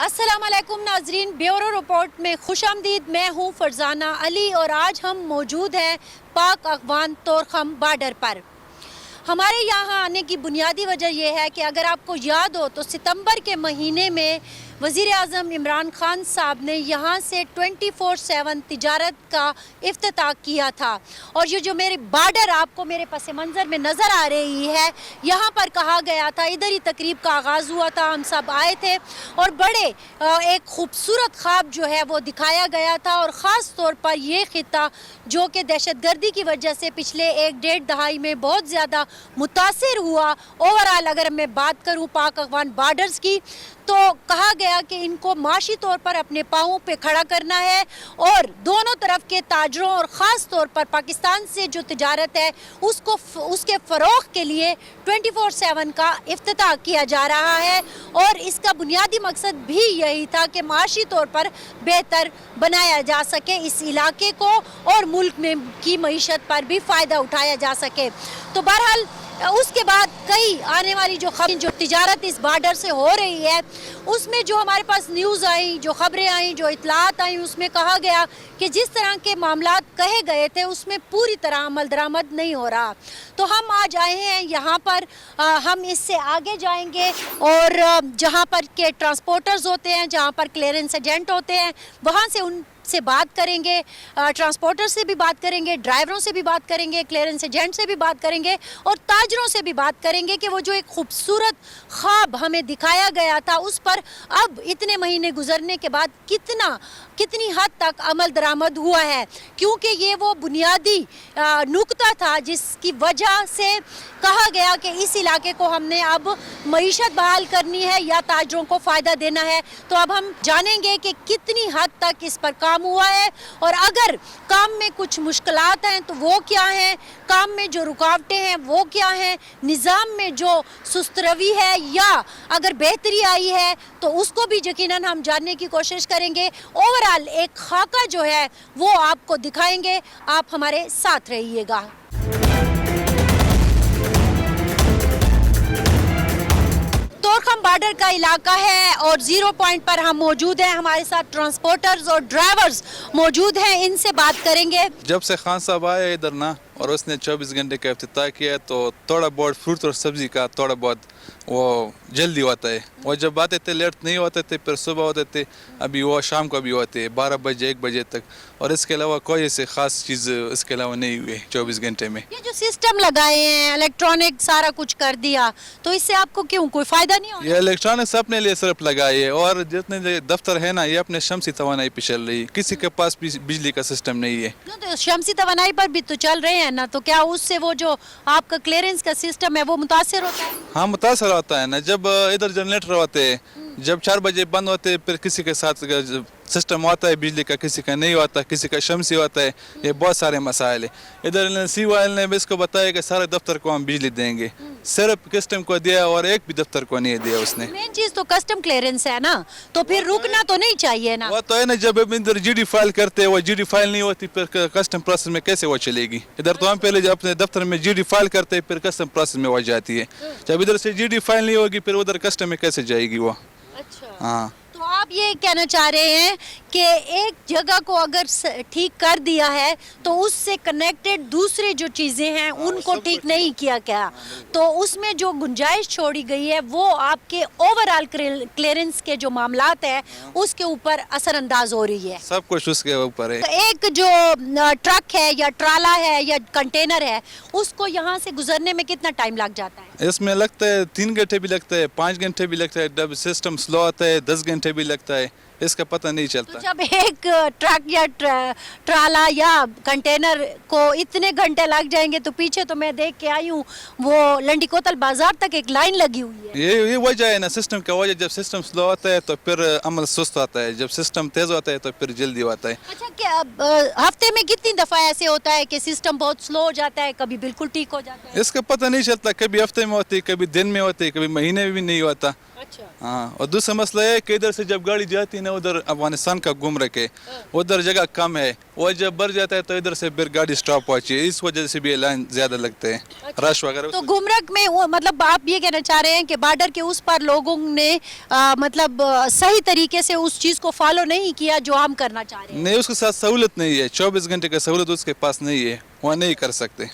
अस्सलाम वालेकुम नाजरीन, ब्यूरो रिपोर्ट में खुशामदीद। मैं हूँ फरजाना अली और आज हम मौजूद हैं पाक अफगान तोरखम बॉर्डर पर। हमारे यहाँ आने की बुनियादी वजह यह है कि अगर आपको याद हो तो सितंबर के महीने में वज़ीर आज़म इमरान खान साहब ने यहाँ से 24/7 तिजारत का इफ्तिताह किया था। और ये जो मेरे बॉर्डर आपको मेरे पस मंज़र में नज़र आ रही है, यहाँ पर कहा गया था, इधर ही तकरीब का आगाज़ हुआ था, हम सब आए थे और बड़े एक खूबसूरत ख्वाब जो है वो दिखाया गया था। और ख़ास तौर पर ये ख़ित्ता जो कि दहशतगर्दी की वजह से पिछले 1-1.5 दहाई में बहुत ज़्यादा मुतासिर हुआ। ओवरऑल अगर मैं बात करूँ पाक अफगान बॉर्डर्स की, तो कहा गया कि इनको माशी तौर पर अपने पाँवों पे खड़ा करना है और दोनों तरफ के ताजरों और ख़ास तौर पर पाकिस्तान से जो तिजारत है उसके फ़रोग़ के लिए 24/7 का इफ्तिताह किया जा रहा है। और इसका बुनियादी मकसद भी यही था कि माशी तौर पर बेहतर बनाया जा सके इस इलाके को और मुल्क में की मईशत पर भी फ़ायदा उठाया जा सके। तो बहरहाल उसके बाद कई आने वाली जो तिजारत इस बॉर्डर से हो रही है, उसमें जो हमारे पास न्यूज़ आई, जो ख़बरें आई, जो इतलात आई, उसमें कहा गया कि जिस तरह के मामलात कहे गए थे उसमें पूरी तरह अमल दरामद नहीं हो रहा। तो हम आज आए हैं यहाँ पर, हम इससे आगे जाएंगे और जहाँ पर के ट्रांसपोर्टर्स होते हैं, जहाँ पर क्लियरेंस एजेंट होते हैं, वहाँ से उनसे बात करेंगे, ट्रांसपोर्टर से भी बात करेंगे, ड्राइवरों से भी बात करेंगे, क्लियरेंस एजेंट से भी बात करेंगे और ताजरों से भी बात करेंगे कि वो जो एक खूबसूरत ख्वाब हमें दिखाया गया था उस पर अब इतने महीने गुजरने के बाद कितनी हद तक अमल दरामद हुआ है। क्योंकि ये वो बुनियादी नुक्ता था जिसकी वजह से कहा गया कि इस इलाके को हमने अब मईशत बहाल करनी है या ताजरों को फ़ायदा देना है। तो अब हम जानेंगे कि कितनी हद तक इस पर काम हुआ है और अगर काम में कुछ मुश्किलात हैं तो वो क्या हैं, काम में जो रुकावटें हैं वो क्या हैं, निज़ाम में जो सुस्त रवि है या अगर बेहतरी आई है तो उसको भी यकीनन हम जानने की कोशिश करेंगे। ओवरऑल एक खाका जो है वो आपको दिखाएंगे, आप हमारे साथ रहिएगा। तोरखम बॉर्डर का इलाका है और 0 पॉइंट पर हम मौजूद हैं। हमारे साथ ट्रांसपोर्टर्स और ड्राइवर्स मौजूद हैं, इनसे बात करेंगे। जब से खान साहब आए इधर ना और उसने 24 घंटे का इफ्तिताह किया तो थोड़ा बहुत फ्रूट और सब्जी का थोड़ा बहुत वो जल्दी होता है। वो जब आते थे लेट नहीं होते थे, फिर सुबह होते थे, अभी वो शाम को भी होते हैं 12 बजे 1 बजे तक। और इसके अलावा कोई ऐसे ख़ास चीज़ इसके अलावा नहीं हुई 24 घंटे में। ये जो सिस्टम लगाए हैं, इलेक्ट्रॉनिक सारा कुछ कर दिया, तो इससे आपको क्यों कोई फ़ायदा नहीं हो? ये इलेक्ट्रॉनिक्स अपने लिए सिर्फ लगाए है और जितने दफ्तर है ना ये अपने शमसी तवानाई पे चल रही है, किसी के पास भी बिजली का सिस्टम नहीं है। तो शमसी तवानाई पर भी तो चल रहे हैं ना, तो क्या उससे वो जो आपका क्लियरेंस का सिस्टम है वो मुतासिर होता है? हाँ मुतासर होता है ना, जब इधर जनरेटर होते हैं, जब 4 बजे बंद होते हैं, फिर किसी के साथ सिस्टम होता है बिजली का, किसी का नहीं होता, किसी का शमसी होता है, ये बहुत सारे मसाइल है। इधर सीवाइल ने भी इसको बताया कि सारे दफ्तर को हम बिजली देंगे, सिर्फ कस्टम को दिया और एक भी दफ्तर को नहीं दिया उसने। मेन चीज तो कस्टम क्लियरेंस है ना, तो फिर रुकना तो नहीं चाहिए ना। वो तो है ना, जब इधर जीडी फाइल करते हैं, वो जीडी फाइल नहीं होती फिर कस्टम प्रोसेस में कैसे वो चलेगी? इधर तो हम पहले अपने दफ्तर में जीडी फाइल करते हैं, फिर कस्टम प्रोसेस में वो जाती है। जब इधर से जीडी फाइल नहीं होगी फिर उधर कस्टम में कैसे जाएगी वो? अच्छा, हाँ। तो आप ये कहना चाह रहे हैं कि एक जगह को अगर ठीक कर दिया है तो उससे कनेक्टेड दूसरी जो चीज़ें हैं उनको ठीक नहीं किया गया, तो उसमें जो गुंजाइश छोड़ी गई है वो आपके ओवरऑल क्लियरेंस के जो मामलात है उसके ऊपर असरअंदाज हो रही है। सब कुछ उसके ऊपर है। तो एक जो ट्रक है या ट्राला है या कंटेनर है उसको यहाँ से गुजरने में कितना टाइम लग जाता है? इसमें लगता है 3 घंटे भी लगता है, 5 घंटे भी लगता है, जब सिस्टम स्लो आता है 10 घंटे भी लगता है, इसका पता नहीं चलता। तो जब एक ट्रक या ट्राला या कंटेनर को इतने घंटे लग जाएंगे तो पीछे तो मैं देख के आई हूँ वो लंडी कोतल बाजार तक एक लाइन लगी हुई है। ये वजह है ना सिस्टम का वजह, जब सिस्टम स्लो होता है तो फिर अमल सुस्त आता है, जब सिस्टम तेज होता है तो फिर जल्दी होता है। अच्छा, क्या हफ्ते में कितनी दफ़ा ऐसे होता है कि सिस्टम बहुत स्लो हो जाता है, कभी बिल्कुल ठीक हो जाता है? इसका पता नहीं चलता, कभी हफ्ते में होती है, कभी दिन में होती है, कभी महीने में भी नहीं होता। अच्छा हाँ, और दूसरा मसला है कि इधर से जब गाड़ी जाती है ना उधर अफगानिस्तान का घूम रखे, उधर जगह कम है, वो जब बढ़ जाता है तो इधर से फिर गाड़ी स्टॉप पहुंची है, इस वजह से भी लाइन ज्यादा लगते हैं, रश वगैरह। तो गुमरक में वो मतलब आप ये कहना चाह रहे हैं कि बॉर्डर के उस पार लोगों ने सही तरीके से उस चीज को फॉलो नहीं किया जो हम करना चाह रहे हैं? नहीं, उसके साथ सहूलत नहीं है, 24 घंटे का सहूलत उसके पास नहीं है, वह नहीं कर सकते।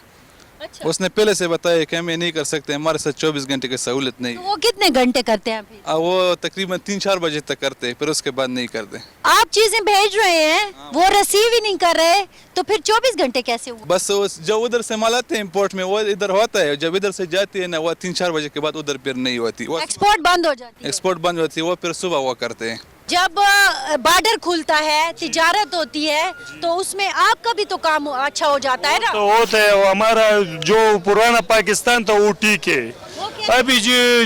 अच्छा, उसने पहले से बताया कि हमें नहीं कर सकते, हमारे साथ 24 घंटे की सहूलत नहीं तो है। वो कितने घंटे करते हैं फिर? वो तकरीबन 3-4 बजे तक करते हैं, फिर उसके बाद नहीं करते। आप चीजें भेज रहे हैं, वो रिसीव ही नहीं कर रहे, तो फिर 24 घंटे कैसे हुआ? बस जब उधर से माल आते हैं इम्पोर्ट में वो इधर होता है, जब इधर से जाती है ना वो 3-4 बजे के बाद उधर फिर नहीं होती, वो एक्सपोर्ट बंद हो जाती है। एक्सपोर्ट बंद होती है, वो फिर सुबह वो करते हैं। जब बॉर्डर खुलता है, तिजारत होती है, तो उसमें आपका भी तो काम अच्छा हो जाता है ना? तो होता है, वो हमारा जो पुराना पाकिस्तान था वो ठीक है। वो क्या- अभी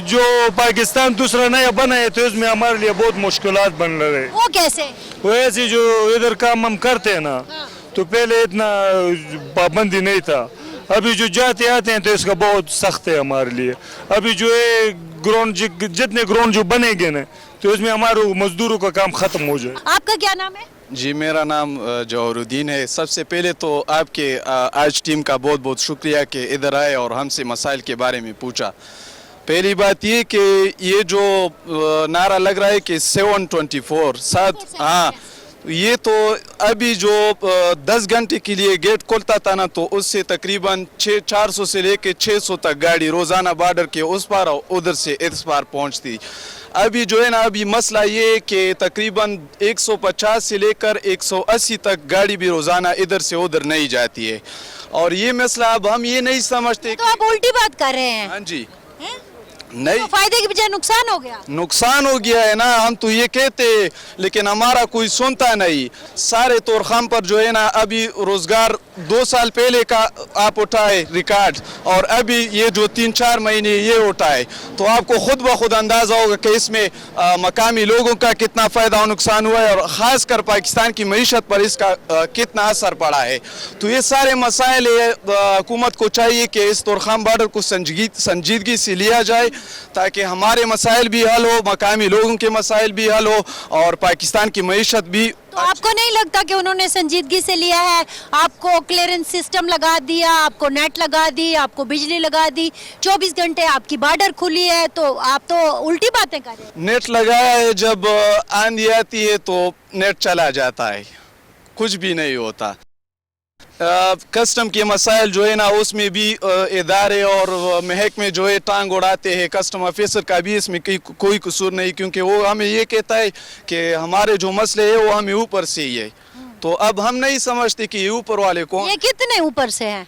जो पाकिस्तान दूसरा नया बना है तो इसमें हमारे लिए बहुत मुश्किलात बन रहे हैं। वो कैसे? वो ऐसे जो इधर काम हम करते हैं ना, तो पहले इतना पाबंदी नहीं था, अभी जो जाते आते हैं तो इसका बहुत सख्त है हमारे लिए। अभी जो है ग्राउंड जितने ग्राउंड जो बनेंगे ना तो इसमें हमारे मजदूरों का काम खत्म हो जाए। आपका क्या नाम है? जी, मेरा नाम जौहरुद्दीन है। सबसे पहले तो आपके आज टीम का बहुत बहुत शुक्रिया कि इधर आए और हमसे मसाइल के बारे में पूछा। पहली बात ये कि ये जो नारा लग रहा है कि 7/24 7, हाँ, ये तो अभी जो 10 घंटे के लिए गेट खोलता था ना तो उससे तकरीबन 400 से लेके 600 तक गाड़ी रोज़ाना बॉर्डर के उस पार और उधर से इस पार पहुंचती। अभी जो है ना, अभी मसला ये है कि तकरीबन 150 से लेकर 180 तक गाड़ी भी रोज़ाना इधर से उधर नहीं जाती है। और ये मसला अब हम ये नहीं समझते तो आप उल्टी बात कर रहे हैं। हाँ जी, हैं? नहीं, तो फायदे की बजाय नुकसान हो गया। नुकसान हो गया है ना, हम तो ये कहते हैं लेकिन हमारा कोई सुनता नहीं। सारे तोरखाम पर जो है ना अभी रोजगार 2 साल पहले का आप उठाए रिकॉर्ड और अभी ये जो 3-4 महीने ये उठाए तो आपको खुद ब खुद अंदाजा होगा कि इसमें मकामी लोगों का कितना फ़ायदा और नुकसान हुआ है और ख़ासकर पाकिस्तान की मईशत पर इसका कितना असर पड़ा है। तो ये सारे मसाइल हुकूमत को चाहिए कि इस तोरखाम बॉर्डर को संजीदगी से लिया जाए ताकि हमारे मसाइल भी हल हो, मकामी लोगों के मसाइल भी हल हो और पाकिस्तान की मईशत भी। तो आपको नहीं लगता कि उन्होंने संजीदगी से लिया है? आपको क्लियरेंस सिस्टम लगा दिया, आपको नेट लगा दी, आपको बिजली लगा दी, 24 घंटे आपकी बॉर्डर खुली है, तो आप तो उल्टी बातें कर रहे हैं। नेट लगाया है, जब आंधी आती है तो नेट चला जाता है, कुछ भी नहीं होता। कस्टम के मसाइल जो है ना उसमें भी इदारे और महकमे जो है टांग उड़ाते हैं। कस्टम ऑफिसर का भी इसमें कोई कसूर नहीं, क्योंकि वो हमें ये कहता है कि हमारे जो मसले है वो हमें ऊपर से ही है। तो अब हम नहीं समझते कि ये ऊपर वाले कौन। ये कितने ऊपर से हैं?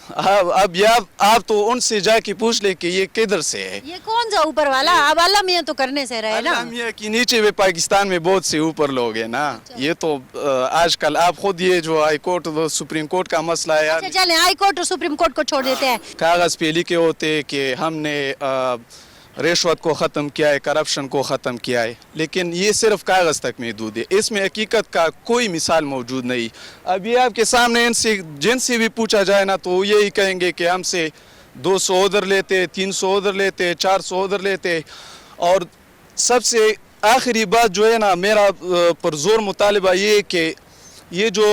अब आप तो उनसे जाके पूछ ले कि ये किधर से है। ये कौन सा ऊपर वाला? अब अल्लाह मियां तो करने से रहे ना। अल्लाह मियां की नीचे भी पाकिस्तान में बहुत से ऊपर लोग हैं ना। ये तो आजकल आप खुद ये जो हाई कोर्ट सुप्रीम कोर्ट का मसला है यार, अच्छा चलें, हाई कोर्ट और सुप्रीम कोर्ट को छोड़ देते हैं। कागज़ पे लिखे होते कि हमने रिश्वत को ख़त्म किया है, करप्शन को ख़त्म किया है, लेकिन ये सिर्फ कागज़ तक महदूद है, इसमें हकीकत का कोई मिसाल मौजूद नहीं। अभी आपके सामने इनसे जिनसे भी पूछा जाए ना तो यही कहेंगे कि हमसे 200 उधर लेते, 300 उधर लेते, 400 उधर लेते। और सबसे आखिरी बात जो है ना, मेरा पुरज़ोर मुतालिबा ये है कि ये जो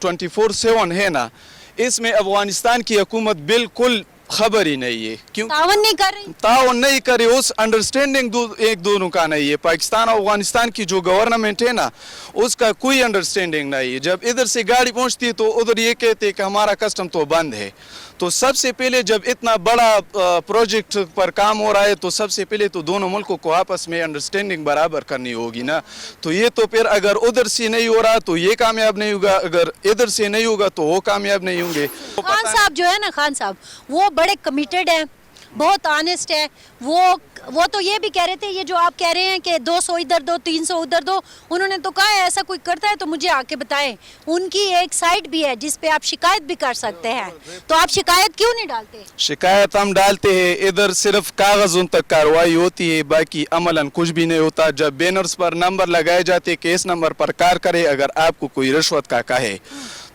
24/7 है ना, इसमें अफ़गानिस्तान की हुकूमत बिल्कुल खबर ही नहीं है। क्यों तावन नहीं कर रही? तावन नहीं करे, उस अंडरस्टैंडिंग एक दोनों का नहीं है। पाकिस्तान और अफगानिस्तान की जो गवर्नमेंट है ना उसका कोई अंडरस्टैंडिंग नहीं है। जब इधर से गाड़ी पहुंचती है तो उधर ये कहते हैं कि हमारा कस्टम तो बंद है। तो सबसे पहले जब इतना बड़ा प्रोजेक्ट पर काम हो रहा है तो सबसे पहले तो दोनों मुल्कों को आपस में अंडरस्टैंडिंग बराबर करनी होगी ना। तो ये तो फिर अगर उधर से नहीं हो रहा तो ये कामयाब नहीं होगा, अगर इधर से नहीं होगा तो वो कामयाब नहीं होंगे। खान साहब जो है ना, खान साहब वो बड़े कमिटेड हैं, बहुत ऑनेस्ट है। वो तो ये भी कह रहे थे, ये जो आप कह रहे हैं कि 200 इधर दो, 300 उधर दो, उन्होंने तो कहा है ऐसा कोई करता है तो मुझे आके बताएं। उनकी एक साइट भी है जिस पे आप शिकायत भी कर सकते हैं, तो आप शिकायत क्यों नहीं डालते? शिकायत हम डालते हैं, इधर सिर्फ कागज़ों तक कार्रवाई होती है, बाकी अमलन कुछ भी नहीं होता। जब बैनर्स पर नंबर लगाए जाते कि इस नंबर पर कार करे अगर आपको कोई रिश्वत का कहे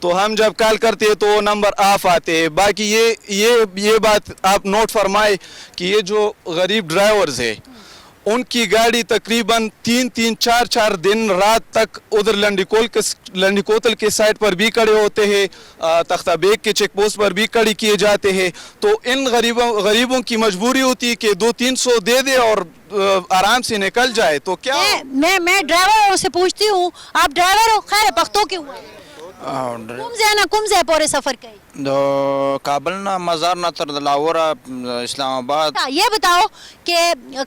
تو ہم جب کال کرتے ہیں تو نمبر آف آتے ہیں. باقی یہ بات آپ نوٹ فرمائے کہ یہ جو غریب ڈرائیورز ہیں ان کی گاڑی تقریباً 3-4 دن رات تک ادھر لنڈی کوتل کے سائٹ پر بھی کھڑے ہوتے ہیں, تختہ بیگ کے چیک پوسٹ پر بھی کھڑی کیے جاتے ہیں. تو ان غریبوں کی مجبوری ہوتی ہے کہ 200-300 دے دے اور آرام سے نکل جائے. تو کیا میں ڈرائیوروں سے پوچھتی ہوں, آپ ڈرائیور ہو, خیر پختوں کے ہوئے کم سے پورے سفر کے دو کابل نا مزار نا تر لاہور اسلام آباد. یہ بتاؤ کہ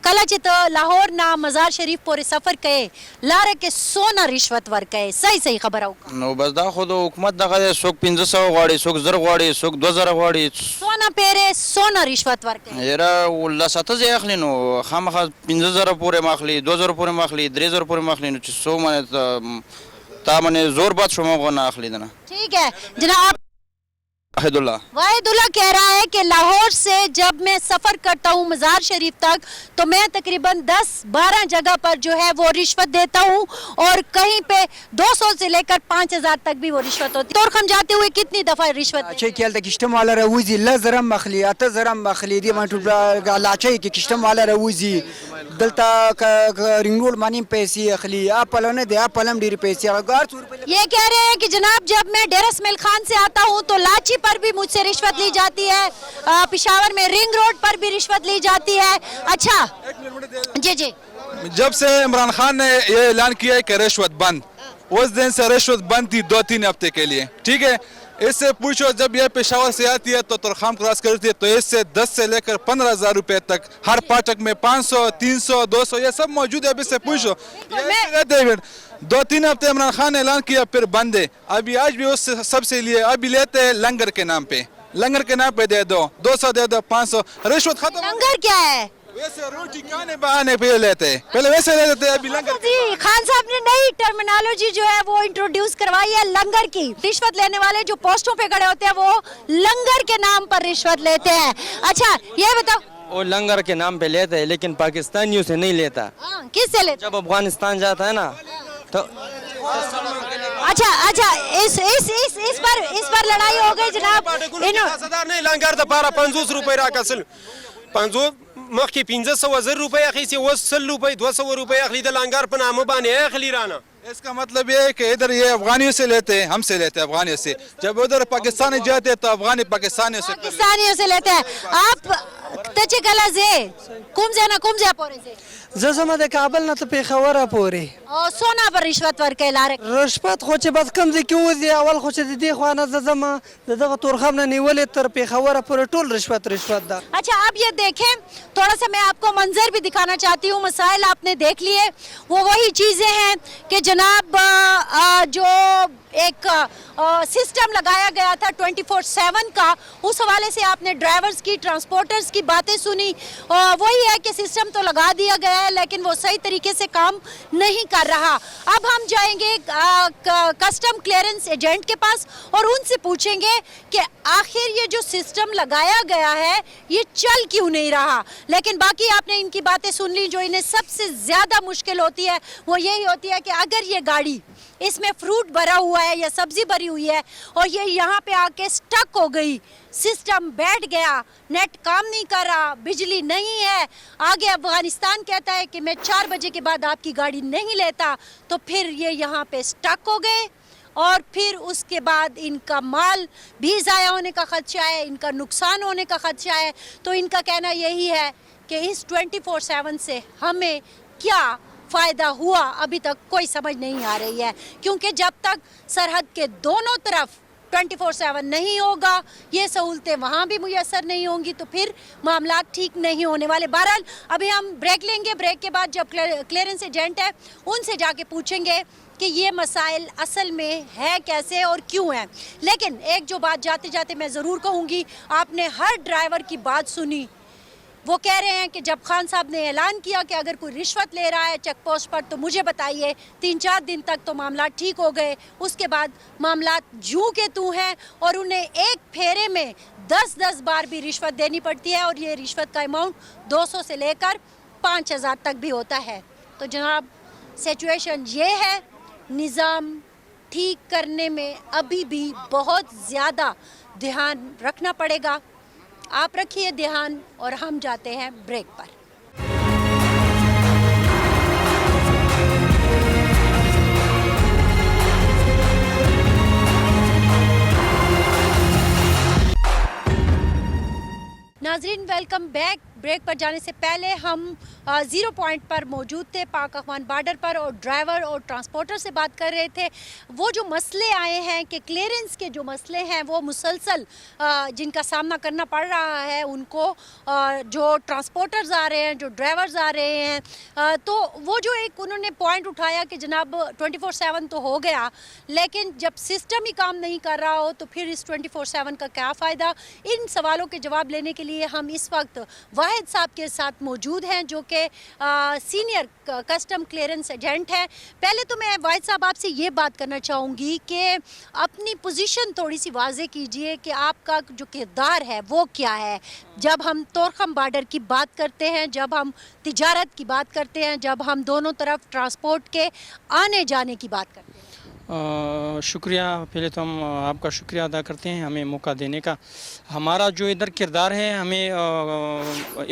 کلا چت لاہور نا مزار شریف پورے سفر کہے لارے کے سونا رشوت ور کہے صحیح خبر ہو نو بس دا خود حکومت دغه سوک 1500 غواړي سوک زر غواړي سوک 2000 غواړي سونا پیرے سونا رشوت ور کہے یرا ول ساته ځای اخلي نو خامخا 15000 پورې ماخلي 2000 پورې ماخلي 3000 پورې ماخلي نو چې سو منه تا منه زور بات شما غو نه اخلي دنه. ٹھیک ہے جناب. واحد اللہ کہہ رہا ہے کہ لاہور سے جب میں سفر کرتا ہوں مزار شریف تک تو میں تقریباً 10-12 جگہ پر جو ہے وہ رشوت دیتا ہوں اور کہیں پہ 200 سے لے کر 5000 تک بھی وہ رشوت ہوتی ہے. تورخم جاتے ہوئے کتنی دفعہ رشوت لاچای کې هلته کشتم والا راوځي 10 زره مخلي 8 زره مخلي دې باندې ټول لاچای کې کشتم والا راوځي دلته رنګول باندې پیسې اخلي اپل نه دی اپل هم ډېر پیسې غار. یہ کہہ رہے ہیں کہ جناب جب میں ڈیرہ اسماعیل خان سے آتا ہوں تو لاچی پر بھی مجھ سے رشوت لی جاتی ہے, پشاور میں رنگ روڈ پر بھی رشوت لی جاتی ہے. اچھا جی جب سے عمران خان نے یہ اعلان کیا ہے کہ رشوت بند, اس دن سے رشوت بند تھی 2-3 ہفتے کے لیے. ٹھیک ہے, اس سے پوچھو جب یہ پشاور سے آتی ہے تو تورخم کراس کرتی ہے تو اس سے 10 سے لے کر 15,000 روپے تک ہر پاٹک میں 500, 300, 200 یہ سب موجود ہے. اب اس سے پوچھو 2-3 ہفتے عمران خان نے اعلان کیا پھر بند ہے. ابھی آج بھی اس سے سب سے لیے ابھی لیتے ہیں لنگر کے نام پہ, لنگر کے نام پہ دے دو 200 دے دو 500 رشوت ختم. لنگر کیا ہے؟ ویسے روٹی کھانے بہانے پہ لیتے ہیں, پہلے ویسے لیتے تھے ابھی لنگر. جی خان صاحب نے نئی ٹرمینالوجی جو ہے وہ انٹروڈیوس کروائی ہے لنگر کی. رشوت لینے والے جو پوسٹوں پہ کھڑے ہوتے ہیں وہ لنگر کے نام پر رشوت لیتے ہیں. اچھا یہ بتاؤ, وہ لنگر کے نام پہ لیتا ہے لیکن پاکستانیوں سے نہیں لیتا. کس سے لیتے؟ جب افغانستان جاتا ہے نا تو اچھا اس پر لڑائی ہو گئی جناب. نه لنګر د پاره 50 روپۍ راکسل 50 مخکې 1500 روپۍ اخیسي اوس 100 روپۍ 200 روپۍ اخلي د لنګر په نامه باندې اخلي رانه. اس کا مطلب یہ ہے کہ ادھر یہ افغانیوں سے لیتے ہیں, ہم سے لیتے ہیں افغانیوں سے. جب ادھر پاکستانی جاتے ہیں تو افغانی پاکستانیوں سے لیتے ہیں. آپ تچے کلا زے کوم زه پورې زه زما د کابل نه ته پیښور پورې او سونا پر رشوت ورکې لارې رشوت خو چې بس کم ځای کې وځي اول خو چې د دې خوا نه زما دغه تورخم نه نیولې تر پیښور پورې ټول رشوت ده. اچھا آپ یہ دیکھیں تھوڑا سا میں آپ کو منظر بھی دکھانا چاہتی ہوں. مسائل آپ نے دیکھ لیے, وہ وہی چیزیں ہیں کہ جناب جو ایک سسٹم لگایا گیا تھا 24/7 کا, اس حوالے سے آپ نے ڈرائیورز کی ٹرانسپورٹرز کی باتیں سنی. وہی ہے کہ سسٹم تو لگا دیا گیا ہے لیکن وہ صحیح طریقے سے کام نہیں کر رہا. اب ہم جائیں گے کسٹم کلیئرنس ایجنٹ کے پاس اور ان سے پوچھیں گے کہ آخر یہ جو سسٹم لگایا گیا ہے یہ چل کیوں نہیں رہا. لیکن باقی آپ نے ان کی باتیں سن لی. جو انہیں سب سے زیادہ مشکل ہوتی ہے وہ یہی ہوتی ہے کہ اگر یہ گاڑی اس میں فروٹ بھرا ہوا ہے یا سبزی بھری ہوئی ہے اور یہ یہاں پہ آ کے سٹک ہو گئی, سسٹم بیٹھ گیا, نیٹ کام نہیں کر رہا, بجلی نہیں ہے, آگے افغانستان کہتا ہے کہ میں 4 بجے کے بعد آپ کی گاڑی نہیں لیتا, تو پھر یہ یہاں پہ سٹک ہو گئے اور پھر اس کے بعد ان کا مال بھی ضائع ہونے کا خدشہ ہے, ان کا نقصان ہونے کا خدشہ ہے. تو ان کا کہنا یہی ہے کہ اس 24/7 سے ہمیں کیا فائدہ ہوا ابھی تک کوئی سمجھ نہیں آ رہی ہے, کیونکہ جب تک سرحد کے دونوں طرف 24/7 نہیں ہوگا, یہ سہولتیں وہاں بھی میسر نہیں ہوں گی, تو پھر معاملات ٹھیک نہیں ہونے والے. بہرحال ابھی ہم بریک لیں گے, بریک کے بعد جب کلیئرنس ایجنٹ ہے ان سے جا کے پوچھیں گے کہ یہ مسائل اصل میں ہے کیسے اور کیوں ہیں. لیکن ایک جو بات جاتے جاتے میں ضرور کہوں گی, آپ نے ہر ڈرائیور کی بات سنی. وہ کہہ رہے ہیں کہ جب خان صاحب نے اعلان کیا کہ اگر کوئی رشوت لے رہا ہے چیک پوسٹ پر تو مجھے بتائیے, 3-4 دن تک تو معاملات ٹھیک ہو گئے. اس کے بعد معاملات جوں کے توں ہیں اور انہیں ایک پھیرے میں 10 بار بھی رشوت دینی پڑتی ہے, اور یہ رشوت کا اماؤنٹ 200 سے لے کر 5000 تک بھی ہوتا ہے. تو جناب سچویشن یہ ہے, نظام ठीक करने में अभी भी बहुत ज़्यादा ध्यान रखना पड़ेगा। आप रखिए ध्यान और हम जाते हैं ब्रेक पर। नाजरीन वेलकम बैक। ब्रेक पर जाने से पहले हम ज़ीरो पॉइंट पर मौजूद थे, पाक अफगान बॉर्डर पर, और ड्राइवर और ट्रांसपोर्टर से बात कर रहे थे। वो जो मसले आए हैं कि क्लियरेंस के जो मसले हैं वो मुसलसल जिनका सामना करना पड़ रहा है उनको, जो ट्रांसपोर्टर्स आ रहे हैं, जो ड्राइवर्स आ रहे हैं, तो वो जो एक उन्होंने पॉइंट उठाया कि जनाब 24/7 तो हो गया, लेकिन जब सिस्टम ही काम नहीं कर रहा हो तो फिर इस 24/7 का क्या फ़ायदा। इन सवालों के जवाब लेने के लिए हम इस वक्त वाहिद साहब के साथ मौजूद हैं जो कि सीनियर कस्टम क्लियरेंस एजेंट है। पहले तो मैं वाहिद साहब आपसे ये बात करना चाहूँगी कि अपनी पोजीशन थोड़ी सी वाज़े कीजिए कि आपका जो किरदार है वो क्या है जब हम तोरखम बॉर्डर की बात करते हैं, जब हम तिजारत की बात करते हैं, जब हम दोनों तरफ ट्रांसपोर्ट के आने जाने की बात करते हैं। शुक्रिया, पहले तो हम आपका शुक्रिया अदा करते हैं हमें मौका देने का। हमारा जो इधर किरदार है, हमें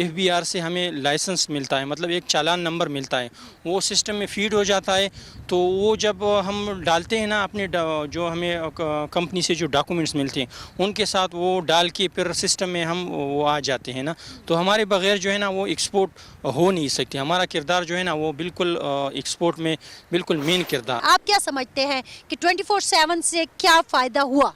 FBR से हमें लाइसेंस मिलता है, मतलब एक चालान नंबर मिलता है, वो सिस्टम में फीड हो जाता है। तो वो जब हम डालते हैं ना अपने जो हमें कंपनी से जो डॉक्यूमेंट्स मिलते हैं उनके साथ वो डाल के फिर सिस्टम में हम वो आ जाते हैं ना, तो हमारे बगैर जो है ना वो एक्सपोर्ट हो नहीं सकती। हमारा किरदार जो है ना वो बिल्कुल एक्सपोर्ट में बिल्कुल मेन किरदार। आप क्या समझते हैं कि 24/7 से क्या फ़ायदा हुआ?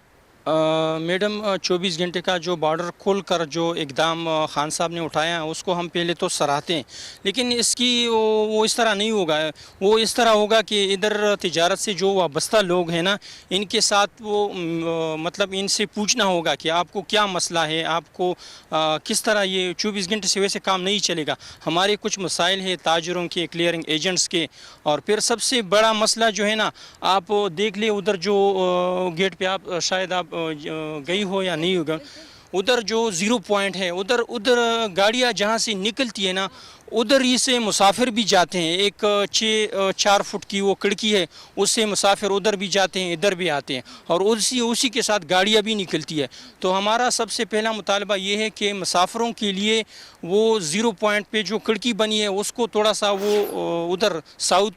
मैडम 24 घंटे का जो बॉर्डर खोल कर जो इकदाम खान साहब ने उठाया उसको हम पहले तो सराहते हैं, लेकिन इसकी वो इस तरह नहीं होगा। वो इस तरह होगा कि इधर तिजारत से जो वाबस्ता लोग हैं ना, इनके साथ वो मतलब इनसे पूछना होगा कि आपको क्या मसला है, आपको किस तरह ये 24 घंटे से वैसे काम नहीं चलेगा। हमारे कुछ मसाइल हैं ताजरों के, क्लियरिंग एजेंट्स के, और फिर सबसे बड़ा मसला जो है ना, आप देख ले उधर जो गेट पे आप शायद आप गई हो या नहीं होगा, उधर जो ज़ीरो पॉइंट है, उधर गाड़ियाँ जहाँ से निकलती है ना, उधर ही से मुसाफिर भी जाते हैं। एक 4 फुट की वो खिड़की है, उससे मुसाफिर उधर भी जाते हैं, इधर भी आते हैं, और उसी के साथ गाड़ियाँ भी निकलती है। तो हमारा सबसे पहला मुतालबा ये है कि मुसाफिरों के लिए वो ज़ीरो पॉइंट पे जो खिड़की बनी है उसको थोड़ा सा वो उधर साउथ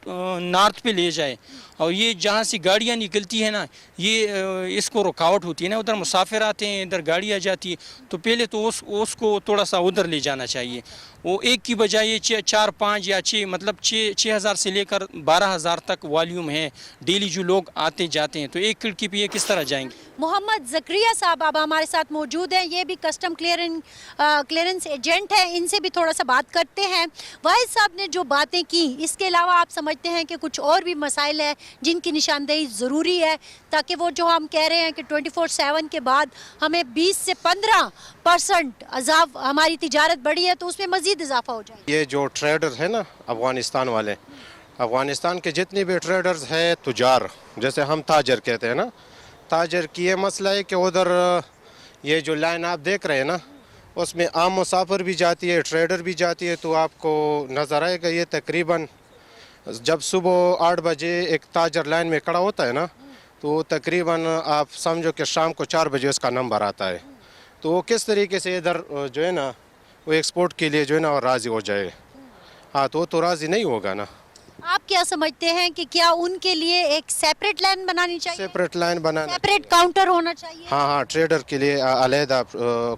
नॉर्थ पे ले जाए, और ये जहाँ से गाड़ियाँ निकलती है ना, ये इसको रुकावट होती है ना, उधर मुसाफिर आते हैं, इधर गाड़ियाँ जाती है, तो पहले तो उसको थोड़ा सा उधर ले जाना चाहिए। वो एक की बजाय 4, 5 या 6, मतलब 6,000 से लेकर 12,000 तक वॉल्यूम है डेली जो लोग आते जाते हैं, तो एक खिड़की पे ये किस तरह जाएंगे। मोहम्मद ज़करिया साहब अब हमारे साथ मौजूद हैं, ये भी कस्टम क्लियरेंस एजेंट है, इनसे भी थोड़ा सा बात करते हैं। वाहिद साहब ने जो बातें की, इसके अलावा आप समझते हैं कि कुछ और भी मसाइल है जिनकी निशानदेही ज़रूरी है, ताकि वो जो हम कह रहे हैं कि 24/7 के बाद हमें 20 से 15% अजाफ हमारी तिजारत बढ़ी है, तो उसमें मज़ीद इजाफा हो जाए। ये जो ट्रेडर है ना अफ़गानिस्तान वाले, अफ़गानिस्तान के जितने भी ट्रेडर्स हैं, तुजार जैसे हम ताजर कहते हैं ना, ताजर की ये मसला है कि उधर ये जो लाइन आप देख रहे हैं ना, उसमें आम मुसाफिर भी जाती है, ट्रेडर भी जाती है। तो आपको नज़र आएगा ये तकरीबन जब सुबह 8 बजे एक ताजर लाइन में खड़ा होता है ना, तो तकरीबन आप समझो कि शाम को 4 बजे उसका नंबर आता है। तो वो किस तरीके से इधर जो है ना वो एक्सपोर्ट के लिए जो है ना राज़ी हो जाए। हाँ, तो वो तो राज़ी नहीं होगा ना। आप क्या समझते हैं कि क्या उनके लिए एक सेपरेट लाइन बनानी चाहिए, सेपरेट लाइन बनाना, सेपरेट काउंटर होना चाहिए? हाँ, ट्रेडर के लिए अलहदा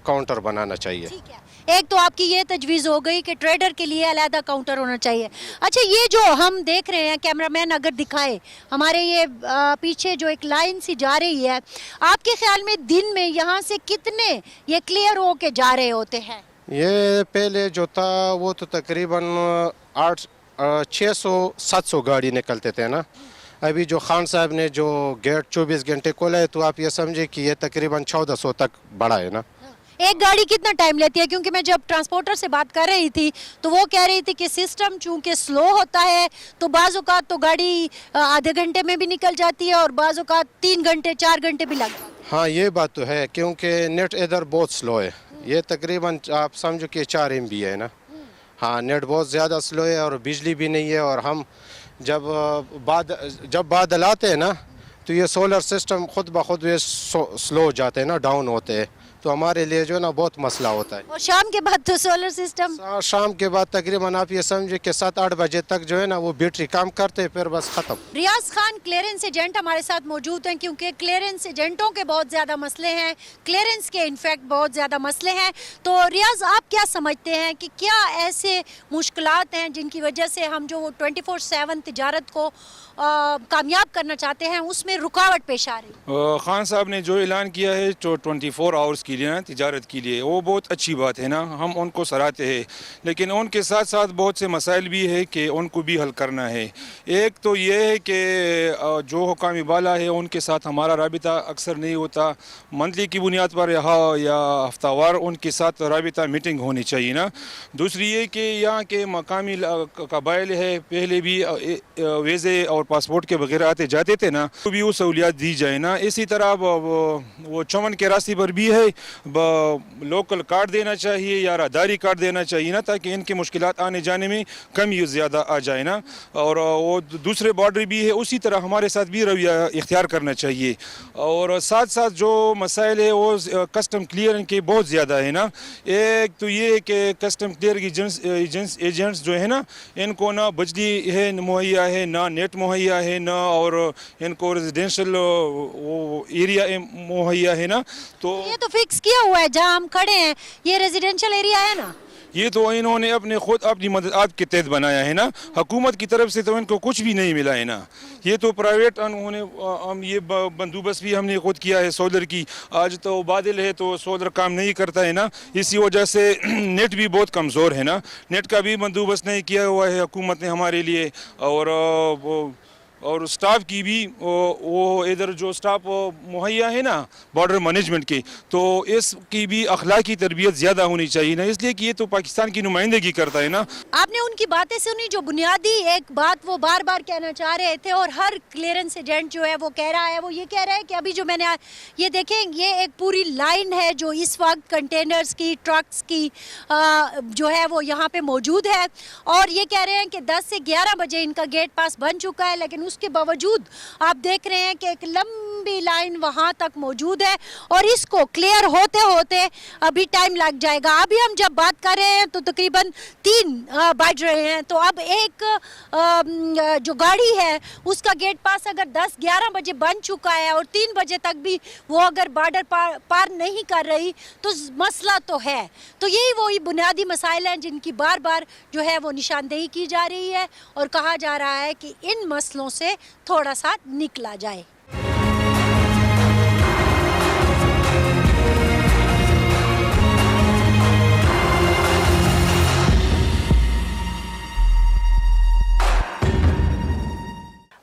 काउंटर बनाना चाहिए। ठीक है, एक तो आपकी ये तजवीज़ हो गई कि ट्रेडर के लिए अलहदा काउंटर होना चाहिए। अच्छा, ये जो हम देख रहे हैं, कैमरामैन अगर दिखाए, हमारे ये पीछे जो एक लाइन सी जा रही है, आपके ख्याल में दिन में यहाँ से कितने ये क्लियर हो के जा रहे होते हैं? ये पहले जो था वो तो तकरीबन 600-700 गाड़ी निकलते थे ना। अभी जो खान साहब ने जो गेट 24 घंटे खोला है, तो आप ये समझे कि ये तकरीबन 1400 तक बढ़ा है ना। एक गाड़ी कितना टाइम लेती है? क्योंकि मैं जब ट्रांसपोर्टर से बात कर रही थी तो वो कह रही थी कि सिस्टम चूंकि स्लो होता है, तो बाज़ औक़ात तो गाड़ी आधे घंटे में भी निकल जाती है और बाज़ औक़ात 3 घंटे 4 घंटे भी लग जाते हैं। हाँ, ये बात तो है, क्योंकि नेट इधर बहुत स्लो है। ये तकरीबन आप समझो कि 4 MB है ना। हाँ, नेट बहुत ज़्यादा स्लो है और बिजली भी नहीं है। और हम जब बादल आते हैं ना, تو یہ سولر سسٹم خود بخود یہ سلو ہو جاتے ہیں نا، ڈاؤن ہوتے ہیں، تو ہمارے لیے جو ہے نا بہت مسئلہ ہوتا ہے. اور شام کے بعد تو سولر سسٹم شام کے بعد تقریباً آپ یہ سمجھے کہ 7-8 بجے تک جو ہے نا وہ بیٹری کام کرتے پھر بس ختم. ریاض خان کلیئرنس ایجنٹ ہمارے ساتھ موجود ہیں، کیونکہ کلیئرنس ایجنٹوں کے بہت زیادہ مسئلے ہیں، کلیئرنس کے انفیکٹ بہت زیادہ مسئلے ہیں. تو ریاض آپ کیا سمجھتے ہیں کہ کیا ایسے مشکلات ہیں جن کی وجہ سے ہم جو 24/7 تجارت کو کامیاب کرنا چاہتے ہیں اس میں رکاوٹ پیش آ رہی؟ خان صاحب نے جو اعلان کیا ہے 24 آورز کے لیے نا تجارت کے لیے، وہ بہت اچھی بات ہے نا، ہم ان کو سراہتے ہیں، لیکن ان کے ساتھ ساتھ بہت سے مسائل بھی ہے کہ ان کو بھی حل کرنا ہے. ایک تو یہ ہے کہ جو حکام بالا ہے ان کے ساتھ ہمارا رابطہ اکثر نہیں ہوتا، منتھلی کی بنیاد پر یا ہفتہ وار ان کے ساتھ رابطہ میٹنگ ہونی چاہیے نا. دوسری یہ کہ یہاں کے مقامی قبائل ہے پہلے بھی ویزے اور پاسپورٹ کے وغیرہ آتے جاتے تھے نا، تو بھی وہ سہولیات دی جائے نا. اسی طرح وہ چمن کے راستے پر بھی ہے لوکل کارڈ دینا چاہیے یا راہداری کارڈ دینا چاہیے نا، تاکہ ان کی مشکلات آنے جانے میں کمی زیادہ آ جائے نا. اور وہ دوسرے بارڈر بھی ہے اسی طرح ہمارے ساتھ بھی رویہ اختیار کرنا چاہیے. اور ساتھ ساتھ جو مسائل ہے وہ کسٹم کلیئرنگ کے بہت زیادہ ہے نا. ایک تو یہ ہے کہ کسٹم کلیئر کی ایجنٹس جو ہے نا، ان کو نہ بجلی ہے مہیا ہے، نہ نیٹ مہیا ہے، نہ اور ان کو ریزیڈینشل وہ ایریا مہیا ہے نا. تو یہ تو فکس کیا ہوا ہے جہاں ہم کھڑے ہیں، یہ ریزیڈینشل ایریا ہے نا، یہ تو انہوں نے اپنی مدد کے تحت بنایا ہے نا. حکومت کی طرف سے تو ان کو کچھ بھی نہیں ملا ہے نا. یہ تو پرائیویٹ انہوں نے یہ بندوبست بھی ہم نے خود کیا ہے سولر کی. آج تو بادل ہے تو سولر کام نہیں کرتا ہے نا، اسی وجہ سے نیٹ بھی بہت کمزور ہے نا. نیٹ کا بھی بندوبست نہیں کیا ہوا ہے حکومت نے ہمارے لیے. اور سٹاف کی بھی وہ ادھر جو سٹاف مہیا ہے نا بارڈر مینجمنٹ کے، تو اس کی بھی اخلاقی تربیت زیادہ ہونی چاہیے نا، اس لیے کہ یہ تو پاکستان کی نمائندگی کرتا ہے نا. آپ نے ان کی باتیں سنی جو بنیادی ایک بات وہ بار بار کہنا چاہ رہے تھے، اور ہر کلیئرنس ایجنٹ جو ہے وہ کہہ رہا ہے، وہ یہ کہہ رہا ہے کہ ابھی جو میں نے یہ دیکھیں یہ ایک پوری لائن ہے جو اس وقت کنٹینرز کی، ٹرکس کی جو ہے وہ یہاں پہ موجود ہے، اور یہ کہہ رہے ہیں کہ 10 سے 11 بجے ان کا گیٹ پاس بن چکا ہے، لیکن اس کے باوجود آپ دیکھ رہے ہیں کہ ایک لمبی لائن وہاں تک موجود ہے، اور اس کو کلیئر ہوتے ہوتے ابھی ٹائم لگ جائے گا. ابھی ہم جب بات کر رہے ہیں تو تقریباً 3 بج رہے ہیں، تو اب ایک جو گاڑی ہے اس کا گیٹ پاس اگر 10-11 بجے بن چکا ہے اور 3 بجے تک بھی وہ اگر بارڈر پار نہیں کر رہی تو مسئلہ تو ہے. تو یہی وہی بنیادی مسائل ہیں جن کی بار بار جو ہے وہ نشاندہی کی جا رہی ہے، اور کہا جا رہا ہے کہ ان مسئلوں سے تھوڑا سا نکلا جائے.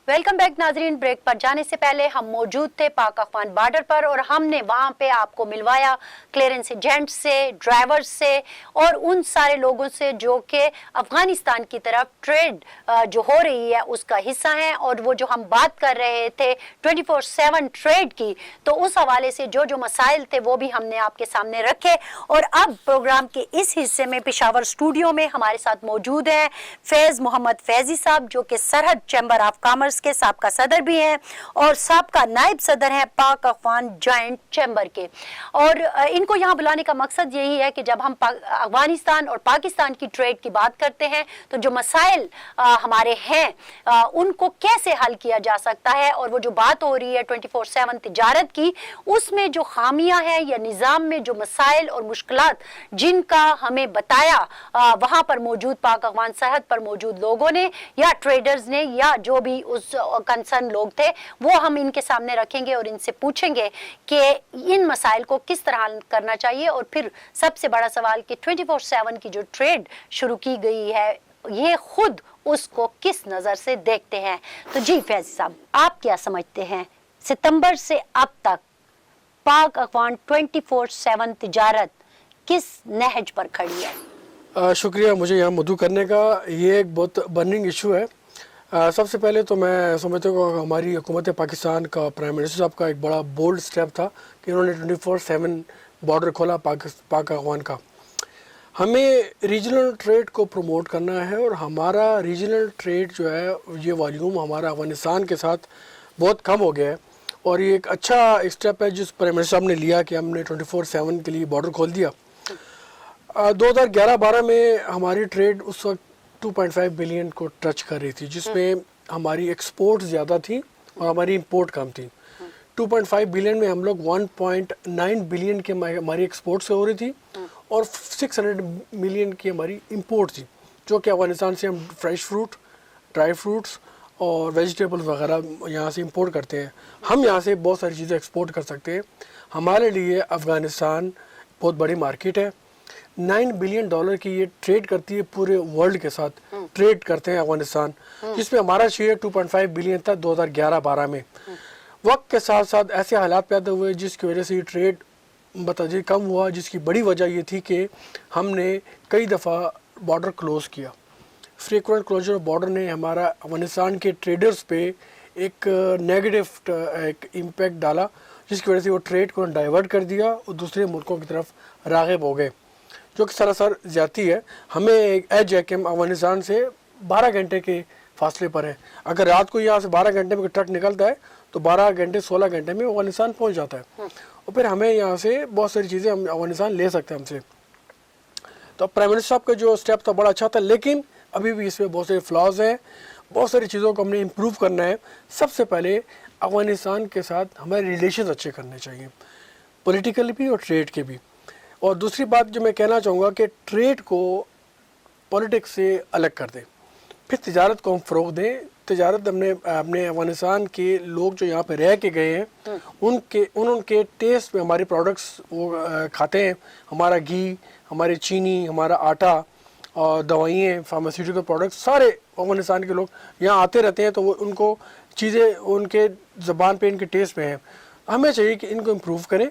ویلکم بیک ناظرین. بریک پر جانے سے پہلے ہم موجود تھے پاک افغان بارڈر پر، اور ہم نے وہاں پہ آپ کو ملوایا کلیئرنس ایجنٹ سے، ڈرائیور سے، اور ان سارے لوگوں سے جو کہ افغانستان کی طرف ٹریڈ جو ہو رہی ہے اس کا حصہ ہیں. اور وہ جو ہم بات کر رہے تھے 24/7 ٹریڈ کی، تو اس حوالے سے جو مسائل تھے وہ بھی ہم نے آپ کے سامنے رکھے. اور اب پروگرام کے اس حصے میں پشاور اسٹوڈیو میں ہمارے ساتھ موجود ہیں فیض محمد فیضی صاحب، جو کہ سرحد چیمبر آف کامرس کے سابقہ صدر بھی ہیں اور سابقہ نائب صدر ہیں پاک افغان جوائنٹ چیمبر کے. اور ان کو یہاں بلانے کا مقصد یہی ہے کہ جب ہم افغانستان اور پاکستان کی ٹریڈ کی بات کرتے ہیں تو جو مسائل ہمارے ہیں ان کو کیسے حل کیا جا سکتا ہے. اور وہ جو بات ہو رہی ہے 24/7 تجارت کی، اس میں جو خامیاں ہیں یا نظام میں جو مسائل اور مشکلات جن کا ہمیں بتایا وہاں پر موجود پاک افغان سرحد پر موجود لوگوں نے یا ٹریڈرز نے یا جو بھی اس کنسرن لوگ تھے، وہ ہم ان کے سامنے رکھیں گے اور ان سے پوچھیں گے کہ ان مسائل کو کس طرح حل کرنا چاہیے. اور پھر سب سے بڑا سوال کہ 24/7 کی جو ٹریڈ شروع کی گئی ہے یہ خود اس کو کس نظر سے دیکھتے ہیں. تو جی فیض صاحب، آپ کیا سمجھتے ہیں ستمبر سے اب تک پاک افغان 24/7 تجارت کس نہج پر کھڑی ہے؟ شکریہ مجھے یہاں مدعو کرنے کا. یہ ایک بہت برننگ ایشو ہے. سب سے پہلے تو میں سمجھتا ہوں کہ ہماری حکومت پاکستان کا پرائم منسٹر صاحب کا ایک بڑا بولڈ سٹیپ تھا کہ انہوں نے 24/7 بارڈر کھولا پاک افغان کا. ہمیں ریجنل ٹریڈ کو پروموٹ کرنا ہے، اور ہمارا ریجنل ٹریڈ جو ہے یہ والیوم ہمارا افغانستان کے ساتھ بہت کم ہو گیا ہے. और ये एक अच्छा स्टेप है जिस प्राइम मिनिस्टर साहब ने लिया कि हमने 24/7 के लिए बॉर्डर खोल दिया। 2011-12 में हमारी ट्रेड उस वक्त 2.5 बिलियन को टच कर रही थी, जिसमें हमारी एक्सपोर्ट ज़्यादा थी और हमारी इंपोर्ट कम थी। 2.5 बिलियन में हम लोग 1.9 बिलियन की हमारी एक्सपोर्ट से हो रही थी और 600 मिलियन की हमारी इंपोर्ट थी, जो कि अफगानिस्तान से हम फ्रेश फ्रूट, ड्राई फ्रूट्स और वेजिटेबल्स वगैरह यहाँ से इंपोर्ट करते हैं। हम यहाँ से बहुत सारी चीज़ें एक्सपोर्ट कर सकते हैं। हमारे लिए अफ़गानिस्तान बहुत बड़ी मार्केट है। $9 बिलियन की ये ट्रेड करती है, पूरे वर्ल्ड के साथ ट्रेड करते हैं अफ़गानिस्तान, जिसमें हमारा शेयर 2.5 बिलियन था 2011-12 में। वक्त के साथ साथ ऐसे हालात पैदा हुए जिसकी वजह से ये ट्रेड बतदरीज कम हुआ, जिसकी बड़ी वजह ये थी कि हमने कई दफ़ा बॉर्डर क्लोज़ किया। फ्रीक्वेंट क्लोजर ऑफ बॉर्डर ने हमारा अफगानिस्तान के ट्रेडर्स पे एक नेगेटिव एक इम्पैक्ट डाला, जिसकी वजह से वो ट्रेड को डाइवर्ट कर दिया और दूसरे मुल्कों की तरफ राग़िब हो गए, जो कि सरासर ज़्यादती है। हमें एक एज है कि हम अफगानिस्तान से 12 घंटे के फासले पर हैं। अगर रात को यहाँ से 12 घंटे में ट्रक निकलता है तो 12 घंटे 16 घंटे में अफगानिस्तान पहुँच जाता है, और फिर हमें यहाँ से बहुत सारी चीज़ें हम अफगानिस्तान ले सकते हैं हमसे। तो प्राइम मिनिस्टर साहब का जो स्टेप था बड़ा अच्छा था, लेकिन अभी भी इसमें बहुत सारे फ्लॉज हैं, बहुत सारी चीज़ों को हमने इम्प्रूव करना है। सबसे पहले अफ़गानिस्तान के साथ हमारे रिलेशन अच्छे करने चाहिए, पॉलिटिकल भी और ट्रेड के भी। और दूसरी बात जो मैं कहना चाहूँगा कि ट्रेड को पॉलिटिक्स से अलग कर दें, फिर तिजारत को हम फ़रोग़ दें। तिजारत हमने अफ़गानिस्तान के लोग जो यहाँ पे रह के गए हैं उनके टेस्ट में हमारे प्रोडक्ट्स वो खाते हैं। हमारा घी, हमारी चीनी, हमारा आटा और दवाइयाँ, फार्मास्यूटिकल प्रोडक्ट्स, सारे अफ़गानिस्तान के लोग यहाँ आते रहते हैं, तो वो उनको चीज़ें उनके ज़बान पे, इनके टेस्ट में हैं। हमें चाहिए कि इनको इम्प्रूव करें,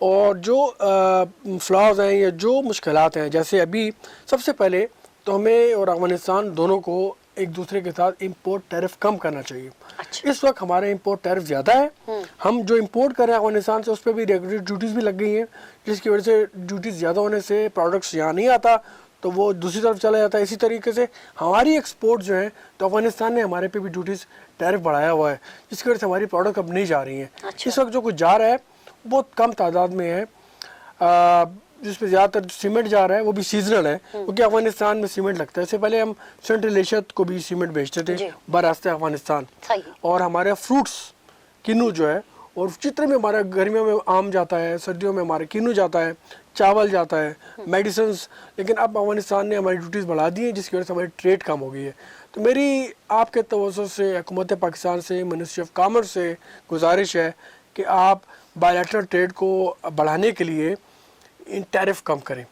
और जो फ्लॉज हैं या जो मुश्किलात हैं, जैसे अभी सबसे पहले तो हमें और अफ़गानिस्तान दोनों को एक दूसरे के साथ इंपोर्ट टैरिफ कम करना चाहिए। अच्छा। इस वक्त हमारे इंपोर्ट टैरिफ ज़्यादा है। हम जो इंपोर्ट कर रहे हैं अफ़गानिस्तान से उस पर भी रेगुलेटरी ड्यूटीज़ भी लग गई हैं, जिसकी वजह से ड्यूटीज़ ज़्यादा होने से प्रोडक्ट्स यहाँ नहीं आता तो वो दूसरी तरफ चला जाता है। इसी तरीके से हमारी एक्सपोर्ट जो है, तो अफ़गानिस्तान ने हमारे पे भी ड्यूटीज़ टैरिफ बढ़ाया हुआ है, जिसकी वजह से हमारी प्रोडक्ट अब नहीं जा रही हैं। अच्छा। इस वक्त जो कुछ जा रहा है बहुत कम तादाद में है, जिस पर ज़्यादातर सीमेंट जा रहा है वो भी सीजनल है, क्योंकि अफ़गानिस्तान में सीमेंट लगता है। इससे पहले हम सेंट्रल एशिया को भी सीमेंट बेचते थे बरास्ते अफ़गानिस्तान, और हमारे फ्रूट्स किन्नू जो है, और जितने भी हमारा गर्मियों में आम जाता है, सर्दियों में हमारे किन्नू जाता है, चावल जाता है, मेडिसिन्स। लेकिन अब अफ़गानिस्तान ने हमारी ड्यूटीज़ बढ़ा दी है, जिसकी वजह से हमारी ट्रेड कम हो गई है। तो मेरी आपके तवज्जो से, हुकूमत पाकिस्तान से, मिनिस्ट्री ऑफ कॉमर्स से गुजारिश है कि आप बायलैटरल ट्रेड को बढ़ाने के लिए टैरिफ कम करें,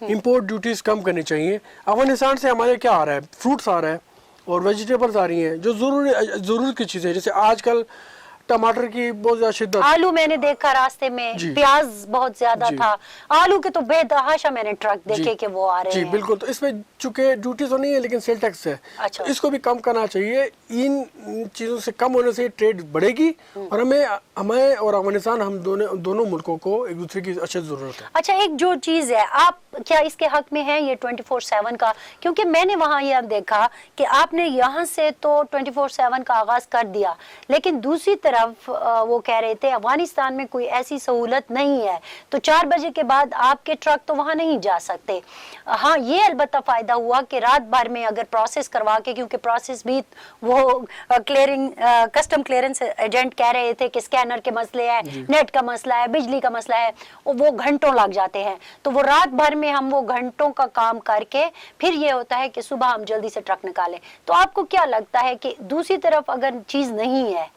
इंपोर्ट ड्यूटीज़ कम करनी चाहिए। अफ़गानिस्तान से हमारे क्या आ रहा है, फ्रूट्स आ रहा है और वेजिटेबल्स आ रही हैं, जो ज़रूरत की चीज़ें, जैसे आजकल टमाटर की बहुत ज्यादा शिद्दत, आलू मैंने देखा रास्ते में, प्याज बहुत ज्यादा था, आलू के तो बेतहाशा मैंने ट्रक देखे कि वो आ रहे हैं। जी बिल्कुल। तो इसमें चूंकि ड्यूटी तो नहीं है लेकिन सेल टैक्स है। अच्छा। तो इसको भी कम करना चाहिए। इन चीज़ों से कम होने से ट्रेड बढ़ेगी, और हमें और अफगानिस्तान, हम दोनों मुल्कों को एक दूसरे की अच्छी ज़रूरत है। अच्छा, एक जो चीज़ है, आप क्या इसके हक में है ये 24/7 का? क्योंकि मैंने वहाँ यह देखा कि आपने यहाँ से तो 24/7 का आगाज़ कर दिया, लेकिन दूसरी तरफ वो कह रहे थे अफगानिस्तान में कोई ऐसी सहूलत नहीं है, तो 4 बजे के बाद आपके ट्रक तो वहाँ नहीं जा सकते। हाँ, ये अलबत्ता फ़ायदा हुआ कि रात भर में अगर प्रोसेस करवा के, क्योंकि प्रोसेस भी वो कस्टम क्लियरेंस एजेंट कह रहे थे कि स्कैनर के मसले हैं, नेट का मसला है, बिजली का मसला है, वो घंटों लग जाते हैं। तो वो रात भर में हम वो घंटों का काम करके फिर ये होता है कि सुबह हम जल्दी से ट्रक निकालें। तो आपको क्या लगता है कि दूसरी तरफ अगर चीज़ नहीं है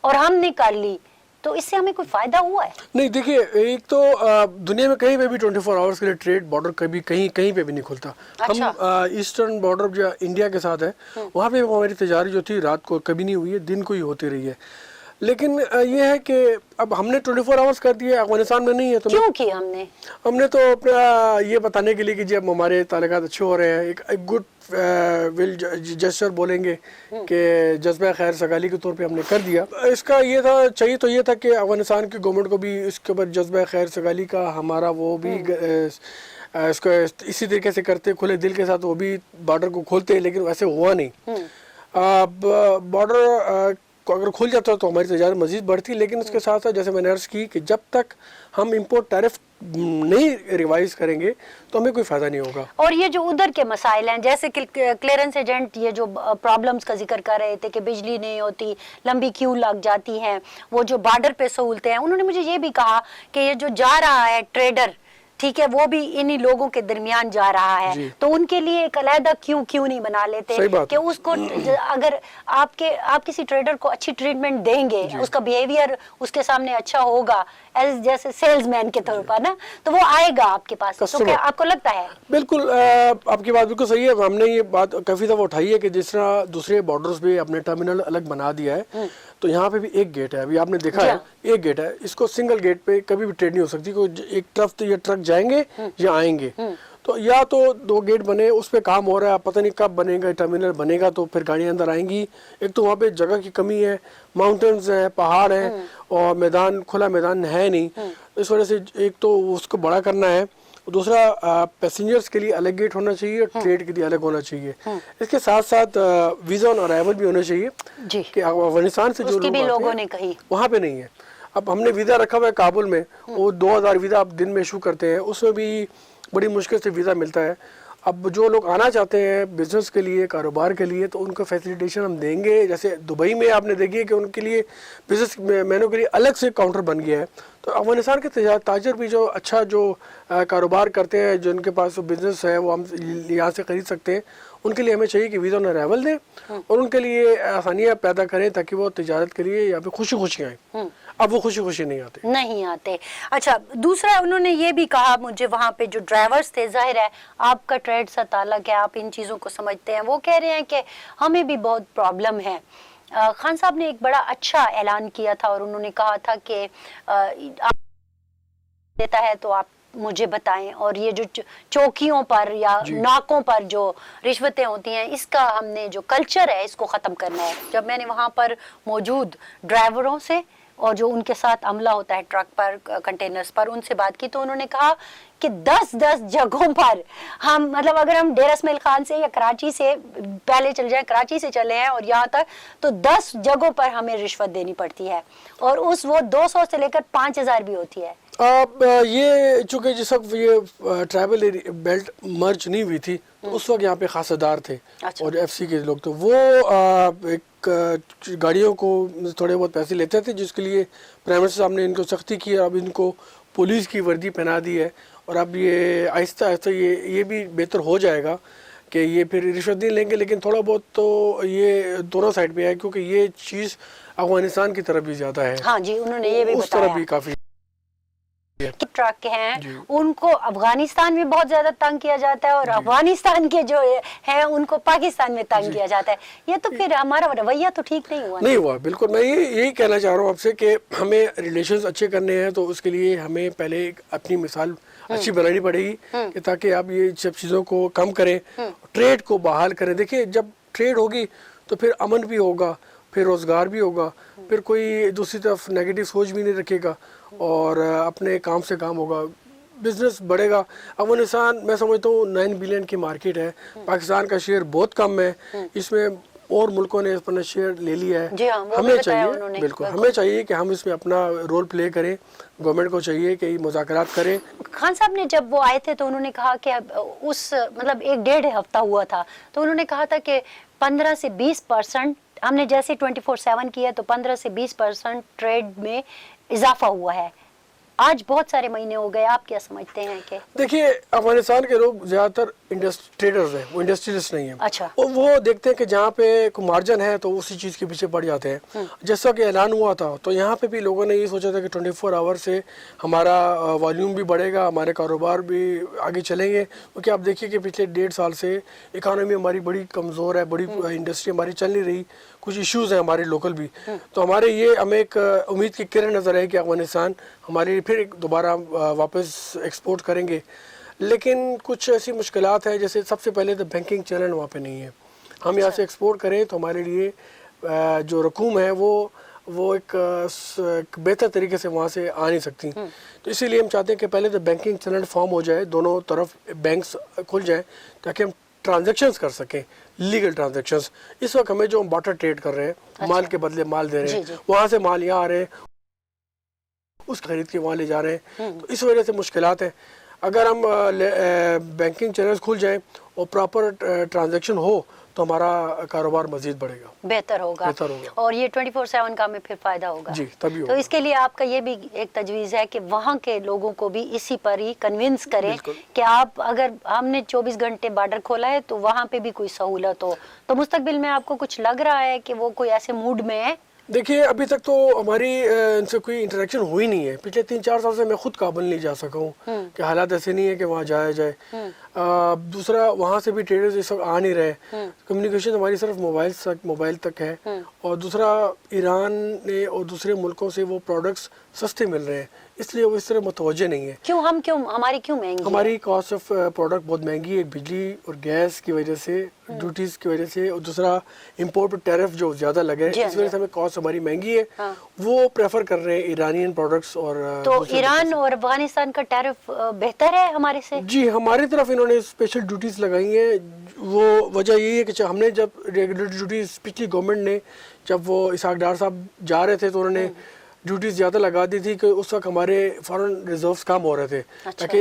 और हमने कर ली, तो इससे हमें कोई फायदा हुआ है? नहीं, देखिए, एक तो दुनिया में कहीं पे भी 24 आवर्स के लिए ट्रेड बॉर्डर कभी कहीं पे भी नहीं खुलता। अच्छा। हम ईस्टर्न बॉर्डर जो इंडिया के साथ है, वहाँ पे हमारी तजारी जो थी रात को कभी नहीं हुई है, दिन को ही होती रही है। लेकिन ये है कि अब हमने 24 आवर्स कर दिए, अफगानिस्तान में नहीं है। तो क्यों किया हमने तो अपना ये बताने के लिए कि जब हमारे ताल्लुकात अच्छे हो रहे हैं, एक गुड विल जेस्चर बोलेंगे कि जज्बा खैर सगाली के तौर पे हमने कर दिया। इसका ये था, चाहिए तो ये था कि अफगानिस्तान की गवर्नमेंट को भी इसके ऊपर जज्बा खैर सगाली का हमारा वो भी इसको इसी तरीके से करते, खुले दिल के साथ वो भी बॉर्डर को खोलते, लेकिन वैसे हुआ नहीं। बॉर्डर अगर खुल जाता तो हमारी तजारत मज़ीद बढ़ती, लेकिन उसके साथ साथ जैसे मैंने अर्ज़ की कि जब तक हम इम्पोर्ट टैरिफ नहीं रिवाइज करेंगे तो हमें कोई फ़ायदा नहीं होगा। और ये जो उधर के मसाइल हैं, जैसे कि क्लियरेंस एजेंट ये जो प्रॉब्लम्स का जिक्र कर रहे थे कि बिजली नहीं होती, लंबी क्यू लग जाती हैं, वो जो बॉर्डर पे सहूलतें हैं, उन्होंने मुझे ये भी कहा कि ये जो जा रहा है ट्रेडर, ठीक है, वो भी इन्हीं लोगों के दरमियान जा रहा है, तो उनके लिए एक अलहदा क्यों नहीं बना लेते कि उसको अगर आप किसी ट्रेडर को अच्छी ट्रीटमेंट देंगे, उसका बिहेवियर उसके सामने अच्छा होगा जैसे सेल्समैन के तौर पर ना, तो वो आएगा आपके पास। तो क्या आपको लगता है? बिल्कुल, आपकी बात बिल्कुल सही है। हमने ये बात काफ़ी दफ़ा उठाई है कि जिस तरह दूसरे बॉर्डर्स पे अपने टर्मिनल अलग बना दिया है, तो यहाँ पे भी एक गेट है, अभी आपने देखा है एक गेट है, इसको सिंगल गेट पे कभी भी ट्रेड नहीं हो सकती, कोई एक तरफ या ट्रक जाएंगे या आएंगे, तो या तो 2 गेट बने, उस पर काम हो रहा है, पता नहीं कब बनेगा, टर्मिनल बनेगा तो फिर गाड़ियाँ अंदर आएंगी। एक तो वहाँ पे जगह की कमी है, माउंटेन्स हैं, पहाड़ हैं, और मैदान खुला मैदान है नहीं, इस वजह से एक तो उसको बड़ा करना है, दूसरा पैसेंजर्स के लिए अलग गेट होना चाहिए, ट्रेड के लिए अलग होना चाहिए। इसके साथ साथ वीज़ा ऑन अराइवल भी होना चाहिए कि अफगानिस्तान से जो लोगों ने कही वहाँ पे नहीं है। अब हमने वीज़ा रखा हुआ है काबुल में, वो 2000 वीज़ा आप दिन में इशू करते हैं, उसमें भी बड़ी मुश्किल से वीज़ा मिलता है। अब जो लोग आना चाहते हैं बिजनेस के लिए, कारोबार के लिए, तो उनको फैसिलिटेशन हम देंगे। जैसे दुबई में आपने देखिए कि उनके लिए बिजनेस मैनों के लिए अलग से काउंटर बन गया है। तो अफगानिस्तान के ताजर भी जो अच्छा जो कारोबार करते हैं, जो उनके पास बिजनेस है, वो हम यहाँ से ख़रीद सकते हैं, उनके लिए हमें चाहिए कि वीज़ा ऑन अराइवल दें और उनके लिए आसानियाँ पैदा करें ताकि वो तिजारत के लिए यहाँ पे खुशी आएँ। अब वो खुशी नहीं आते। अच्छा, दूसरा उन्होंने ये भी कहा मुझे, वहाँ पे जो ड्राइवर्स थे, जाहिर है आपका ट्रेड से ताल्लुक है, आप इन चीज़ों को समझते हैं, वो कह रहे हैं कि हमें भी बहुत प्रॉब्लम है। खान साहब ने एक बड़ा अच्छा ऐलान किया था और उन्होंने कहा था कि आप देता है तो आप मुझे बताएं, और ये जो चौकियों पर या नाकों पर जो रिश्वतें होती हैं, इसका हमने जो कल्चर है इसको ख़त्म करना है। जब मैंने वहाँ पर मौजूद ड्राइवरों से और जो उनके साथ अमला होता है ट्रक पर, कंटेनर्स पर, उनसे बात की, तो उन्होंने कहा कि 10 जगहों पर हम, मतलब अगर हम डेरा इस्माइल खान से या कराची से पहले चल जाएं, कराची से चले हैं और यहाँ तक, तो 10 जगहों पर हमें रिश्वत देनी पड़ती है, और वो 200 से लेकर 5000 भी होती है। अब ये चूँकि जिस वक्त ये ट्राइबल बेल्ट मर्ज नहीं हुई थी, तो उस वक्त यहाँ पे खासदार थे और FC के लोग, तो वो एक गाड़ियों को थोड़े बहुत पैसे लेते थे, जिसके लिए प्राइम मिनिस्टर साहब ने इनको सख्ती की, अब इनको पुलिस की वर्दी पहना दी है, और अब ये आहिस्ता आहिस्ता ये भी बेहतर हो जाएगा कि ये फिर रिश्वत नहीं लेंगे। लेकिन थोड़ा बहुत तो ये दोनों साइड पे है, क्योंकि ये चीज़ अफगानिस्तान की तरफ भी ज़्यादा है। हाँ जी, उन्होंने ये भी उस तरफ भी काफ़ी ट्रक हैं, उनको अफगानिस्तान में बहुत ज्यादा तंग किया जाता है, और अफगानिस्तान के जो हैं उनको पाकिस्तान में तंग किया जाता है। ये तो फिर हमारा रवैया तो ठीक नहीं हुआ। बिल्कुल, मैं यही कहना चाह रहा हूँ आपसे कि हमें रिलेशंस अच्छे करने हैं, तो उसके लिए हमें पहले अपनी मिसाल अच्छी बनानी पड़ेगी कि ताकि आप ये सब चीज़ों को कम करें, ट्रेड को बहाल करें। देखिए, जब ट्रेड होगी तो फिर अमन भी होगा, फिर रोज़गार भी होगा, फिर कोई दूसरी तरफ नेगेटिव सोच भी नहीं रखेगा, और अपने काम से काम होगा, बिजनेस बढ़ेगा। अफगानिस्तान मैं समझता हूँ 9 बिलियन की मार्केट है, पाकिस्तान का शेयर बहुत कम है, इसमें और मुल्कों ने अपना शेयर ले लिया है। हमें चाहिए, बिल्कुल हमें चाहिए कि हम इसमें अपना रोल प्ले करें, गवर्नमेंट को चाहिए कि मुज़ाकरात करें। खान साहब ने जब वो आए थे तो उन्होंने कहा कि उस मतलब 1-1.5 हफ्ता हुआ था, तो उन्होंने कहा था कि 15 से 20% हमने जैसे 24/7 किया, तो 15 से 20% ट्रेड में इजाफा हुआ है। आज बहुत सारे महीने हो गए, आप क्या समझते हैं कि? देखिए, अफगानिस्तान के लोग ज़्यादातर ट्रेडर्स हैं, वो इंडस्ट्रियलिस्ट नहीं है। अच्छा। और वो देखते हैं कि जहाँ पे कोई मार्जिन है तो उसी चीज़ के पीछे पड़ जाते हैं। जैसा कि ऐलान हुआ था, तो यहाँ पे भी लोगों ने ये सोचा था कि 24 आवर से हमारा वॉल्यूम भी बढ़ेगा, हमारे कारोबार भी आगे चलेंगे, क्योंकि आप देखिए कि पिछले 1.5 साल से इकानमी हमारी बड़ी कमज़ोर है, बड़ी इंडस्ट्री हमारी चल नहीं रही, कुछ इश्यूज़ हैं हमारे लोकल भी। तो हमारे ये हमें एक उम्मीद की किरण नज़र है कि अफगानिस्तान हमारे फिर दोबारा वापस एक्सपोर्ट करेंगे। लेकिन कुछ ऐसी मुश्किलात हैं, जैसे सबसे पहले तो बैंकिंग चैनल वहाँ पे नहीं है। हम यहाँ से एक्सपोर्ट करें तो हमारे लिए जो रकूम है वो एक बेहतर तरीके से वहाँ से आ नहीं सकती। तो इसीलिए हम चाहते हैं कि पहले तो बैंकिंग चैनल फॉर्म हो जाए, दोनों तरफ बैंक्स खुल जाएँ, ताकि हम ट्रांजेक्शन्स कर सकें, लीगल ट्रांजेक्शन्स। इस वक्त हमें जो हम बाटर ट्रेड कर रहे हैं, माल के बदले माल दे रहे हैं, वहाँ से माल यहाँ आ रहे हैं, उस खरीद के वहाँ ले जा रहे हैं, तो इस वजह से मुश्किलात हैं। अगर हम बैंकिंग चैनल्स खुल जाएं और प्रॉपर ट्रांजैक्शन हो तो हमारा कारोबार मजीद बढ़ेगा, बेहतर होगा और ये 24/7 का हमें फिर फायदा होगा। जी, तभी तो इसके लिए आपका ये भी एक तजवीज़ है कि वहाँ के लोगों को भी इसी पर ही कन्विंस करें कि आप, अगर हमने 24 घंटे बॉर्डर खोला है तो वहाँ पे भी कोई सहूलत हो। तो मुस्तकबिल में आपको कुछ लग रहा है कि वो कोई ऐसे मूड में है? देखिए, अभी तक तो हमारी इनसे कोई इंटरेक्शन हुई नहीं है। पिछले 3-4 साल से मैं खुद काबुल नहीं जा सका हूँ कि हालात ऐसे नहीं है कि वहाँ जाया जाए। दूसरा, वहाँ से भी ट्रेडर्स इस वक्त आ नहीं रहे, कम्युनिकेशन हमारी सिर्फ मोबाइल तक है। और दूसरा, ईरान ने और दूसरे मुल्कों से वो प्रोडक्ट्स सस्ते मिल रहे हैं, इसलिए वो इस तरह मुतवज्जे नहीं है। हमारी क्यों महंगी? हमारी कॉस्ट ऑफ प्रोडक्ट बहुत महंगी है, बिजली और गैस की वजह से, ड्यूटीज की वजह से, और दूसरा इम्पोर्ट पर टैरिफ जो ज़्यादा लगे हैं, इस वजह से हमें कॉस्ट हमारी महंगी है। वो प्रेफर कर रहे हैं ईरानियन प्रोडक्ट्स। और तो ईरान और अफगानिस्तान का टैरिफ बेहतर है हमारे से? जी, हमारी तरफ इन्होंने स्पेशल ड्यूटीज़ लगाई हैं। वो वजह यही है कि हमने जब रेगुलेटरी ड्यूटीज़ पिछली गवर्नमेंट ने, जब वो इसहाक डार साहब जा रहे थे तो उन्होंने ड्यूटीज़ ज़्यादा लगा दी थी कि उस वक्त हमारे फॉरेन रिजर्व्स कम हो रहे थे, ताकि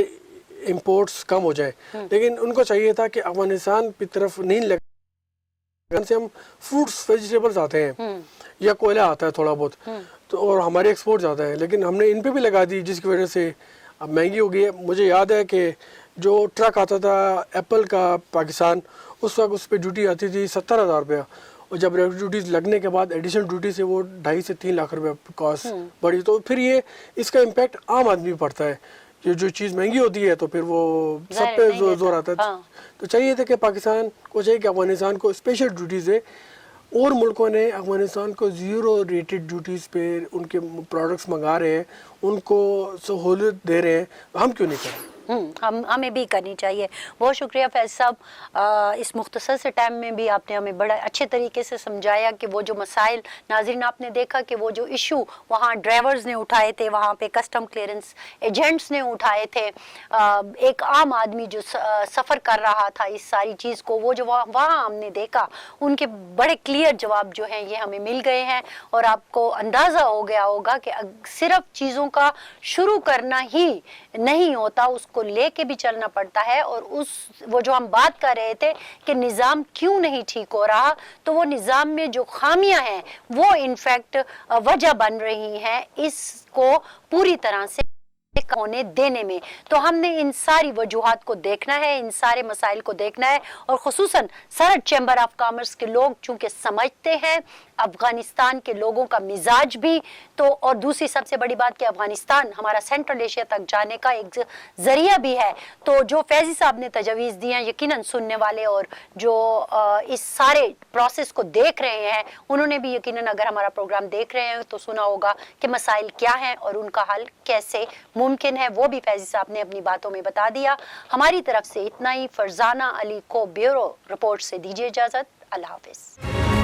इंपोर्ट्स कम हो जाए। लेकिन उनको चाहिए था कि अफगानिस्तान की तरफ नहीं लगा से हम फ्रूट्स वेजिटेबल्स आते हैं या कोयला आता है थोड़ा बहुत, तो और हमारे एक्सपोर्ट ज़्यादा है, लेकिन हमने इन पे भी लगा दी, जिसकी वजह से अब महंगी हो गई है। मुझे याद है कि जो ट्रक आता था एप्पल का पाकिस्तान, उस वक्त उस पर ड्यूटी आती थी 70,000 रुपया, और जब रेगुलर ड्यूटीज़ लगने के बाद एडिशनल ड्यूटी से वो 2.5 से 3 लाख रुपये कॉस्ट बढ़ी। तो फिर ये इसका इम्पैक्ट आम आदमी पड़ता है। जो चीज़ महंगी होती है तो फिर वो सब पे जोर आता है। तो चाहिए था कि पाकिस्तान को चाहिए कि अफगानिस्तान को स्पेशल ड्यूटीज़ है, और मुल्कों ने अफगानिस्तान को 0 रेटेड ड्यूटीज़ पे उनके प्रोडक्ट्स मंगा रहे हैं, उनको सहूलत दे रहे हैं, हम क्यों नहीं करें? हमें भी करनी चाहिए। बहुत शुक्रिया फैज़ साहब, इस मुख्तसर से टाइम में भी आपने हमें बड़ा अच्छे तरीके से समझाया कि वो जो मसाइल, नाज़रीन आपने देखा कि वो जो इशू वहाँ ड्राइवर्स ने उठाए थे, वहाँ पे कस्टम क्लियरेंस एजेंट्स ने उठाए थे, एक आम आदमी जो सफ़र कर रहा था इस सारी चीज़ को, वो जो वहाँ हमने देखा, उनके बड़े क्लियर जवाब जो हैं ये हमें मिल गए हैं। और आपको अंदाज़ा हो गया होगा कि सिर्फ चीज़ों का शुरू करना ही नहीं होता, उसको लेके भी चलना पड़ता है। और वो जो हम बात कर रहे थे कि निज़ाम क्यों नहीं ठीक हो रहा, तो वो निज़ाम में जो खामियां हैं वो इनफैक्ट वजह बन रही हैं इसको पूरी तरह से होने देने में। तो हमने इन सारी वजूहात को देखना है, इन सारे मसाइल को देखना है, और खुसूसन सरहद चैम्बर ऑफ कॉमर्स के लोग चूंकि समझते हैं अफगानिस्तान के लोगों का मिजाज भी, तो और दूसरी सबसे बड़ी बात कि अफगानिस्तान हमारा सेंट्रल एशिया तक जाने का एक जरिया भी है। तो जो फैजी साहब ने तजवीज़ दी हैं, यकीनन सुनने वाले और जो इस सारे प्रोसेस को देख रहे हैं, उन्होंने भी यकीनन अगर हमारा प्रोग्राम देख रहे हैं तो सुना होगा कि मसाइल क्या हैं और उनका हल कैसे मुमकिन है, वो भी फैजी साहब ने अपनी बातों में बता दिया। हमारी तरफ से इतना ही। फरजाना अली को ब्यूरो रिपोर्ट से दीजिए इजाज़त। अल्लाह हाफिज़।